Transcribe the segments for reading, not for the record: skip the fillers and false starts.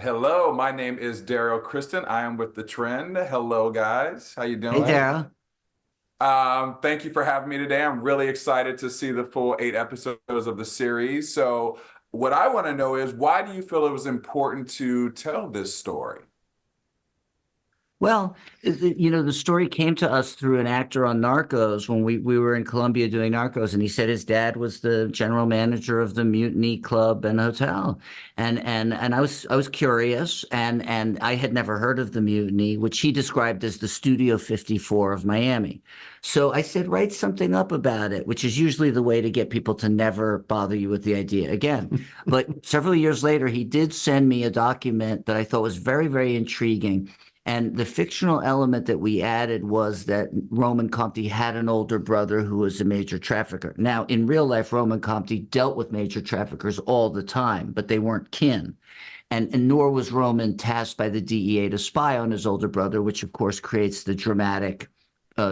Hello, my name is Derrial Christon. I am with The Trend. Hello, guys. How you Hey, doing? Dara. Thank you for having me today. I'm really excited to see the full 8 episodes of the series. So, what I want to know is why do you feel it was important to tell this story? Well, the story came to us through an actor on Narcos when we were in Colombia doing Narcos, and he said his dad was the general manager of the Mutiny Club and Hotel, and I was curious, and I had never heard of the Mutiny, which he described as the Studio 54 of Miami. So I said, write something up about it, which is usually the way to get people to never bother you with the idea again. But several years later, he did send me a document that I thought was very, very intriguing. And the fictional element that we added was that Roman Conti had an older brother who was a major trafficker. Now, in real life, Roman Conti dealt with major traffickers all the time, but they weren't kin. And nor was Roman tasked by the DEA to spy on his older brother, which of course creates the dramatic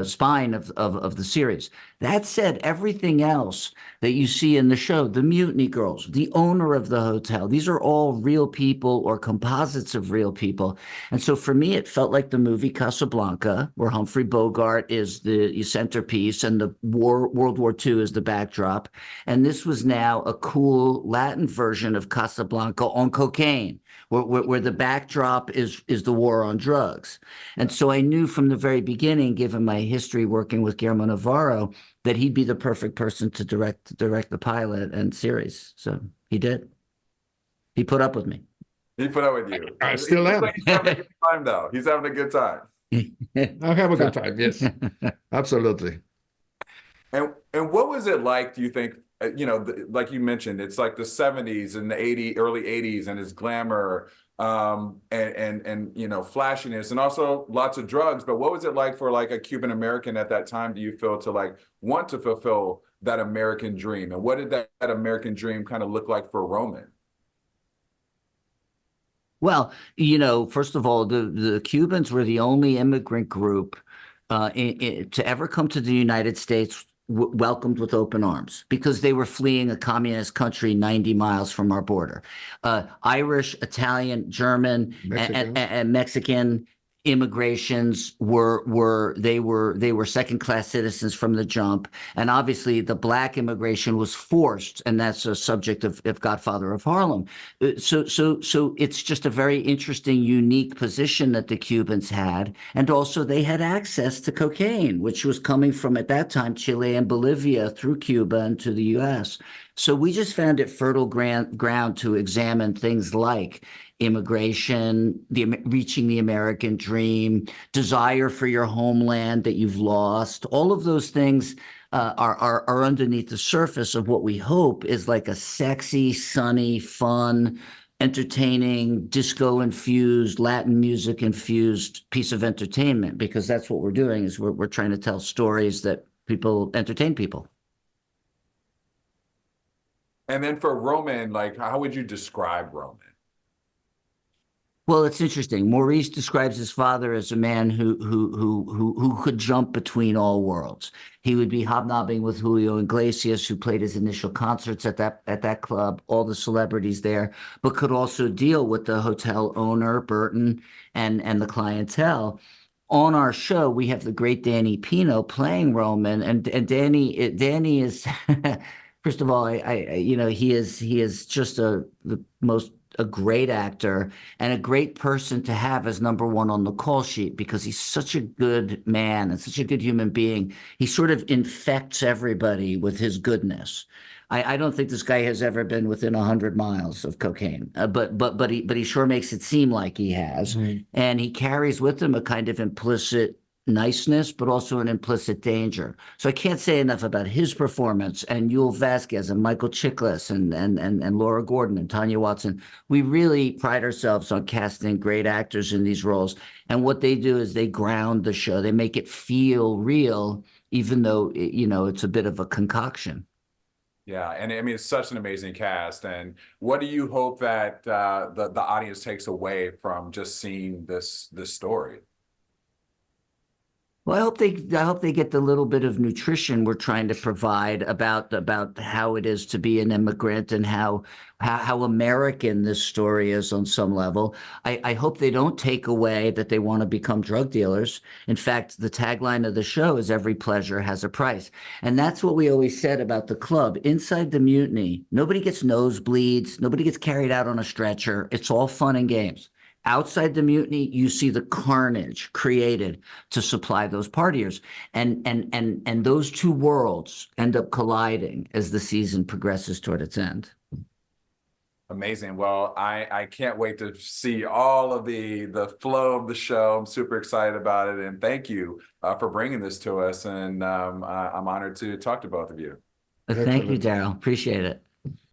spine of the series. That said, everything else that you see in the show, the Mutiny Girls, the owner of the hotel, these are all real people or composites of real people. And so for me, it felt like the movie Casablanca, where Humphrey Bogart is the centerpiece and the World War II is the backdrop. And this was now a cool Latin version of Casablanca on cocaine, where the backdrop is the war on drugs. And so I knew from the very beginning, given my history working with Guillermo Navarro, that he'd be the perfect person to direct the pilot and series. So he did. He put up with me. He put up with you. I He still looks am. like he's having a good time, though. He's having a good time. I have a good time. Yes, absolutely. And what was it like, do you think, like you mentioned, it's like the 70s and the early 80s and his glamour and flashiness and also lots of drugs. But what was it like for like a Cuban American at that time, do you feel, to like want to fulfill that American dream? And what did that American dream kind of look like for Roman? Well, first of all, the Cubans were the only immigrant group to ever come to the United States welcomed with open arms because they were fleeing a communist country 90 miles from our border. Irish, Italian, German, Mexicans. and Mexican immigrations were second class citizens from the jump, and obviously the black immigration was forced, and that's a subject of Godfather of Harlem. So it's just a very interesting, unique position that the Cubans had, and also they had access to cocaine, which was coming from at that time Chile and Bolivia through Cuba and to the U.S. So we just found it fertile ground to examine things like immigration, reaching the American dream, desire for your homeland that you've lost. All of those things are underneath the surface of what we hope is like a sexy, sunny, fun, entertaining, disco infused, Latin music infused piece of entertainment. Because that's what we're doing is we're trying to tell stories that people entertain people. And then for Roman, like, how would you describe Roman? Well, it's interesting. Maurice describes his father as a man who could jump between all worlds. He would be hobnobbing with Julio Iglesias, who played his initial concerts at that club, all the celebrities there, but could also deal with the hotel owner, Burton, and the clientele. On our show, we have the great Danny Pino playing Roman, and Danny is first of all, he is just the most a great actor and a great person to have as number one on the call sheet because he's such a good man and such a good human being. He sort of infects everybody with his goodness. I don't think this guy has ever been within 100 miles of cocaine, but he sure makes it seem like he has, Mhm. and he carries with him a kind of implicit niceness, but also an implicit danger. So I can't say enough about his performance and Yul Vasquez and Michael Chiklis and Laura Gordon and Tanya Watson. We really pride ourselves on casting great actors in these roles. And what they do is they ground the show. They make it feel real, even though it's a bit of a concoction. Yeah, and I mean it's such an amazing cast. And what do you hope that the audience takes away from just seeing this story? Well, I hope they get the little bit of nutrition we're trying to provide about how it is to be an immigrant and how American this story is on some level. I hope they don't take away that they want to become drug dealers. In fact, the tagline of the show is every pleasure has a price. And that's what we always said about the club. Inside the mutiny, nobody gets nosebleeds, nobody gets carried out on a stretcher. It's all fun and games. Outside the mutiny, you see the carnage created to supply those partiers. And those two worlds end up colliding as the season progresses toward its end. Amazing. Well, I can't wait to see all of the flow of the show. I'm super excited about it, and thank you for bringing this to us. And I'm honored to talk to both of you. Thank you, Excellent. Daryl. Appreciate it.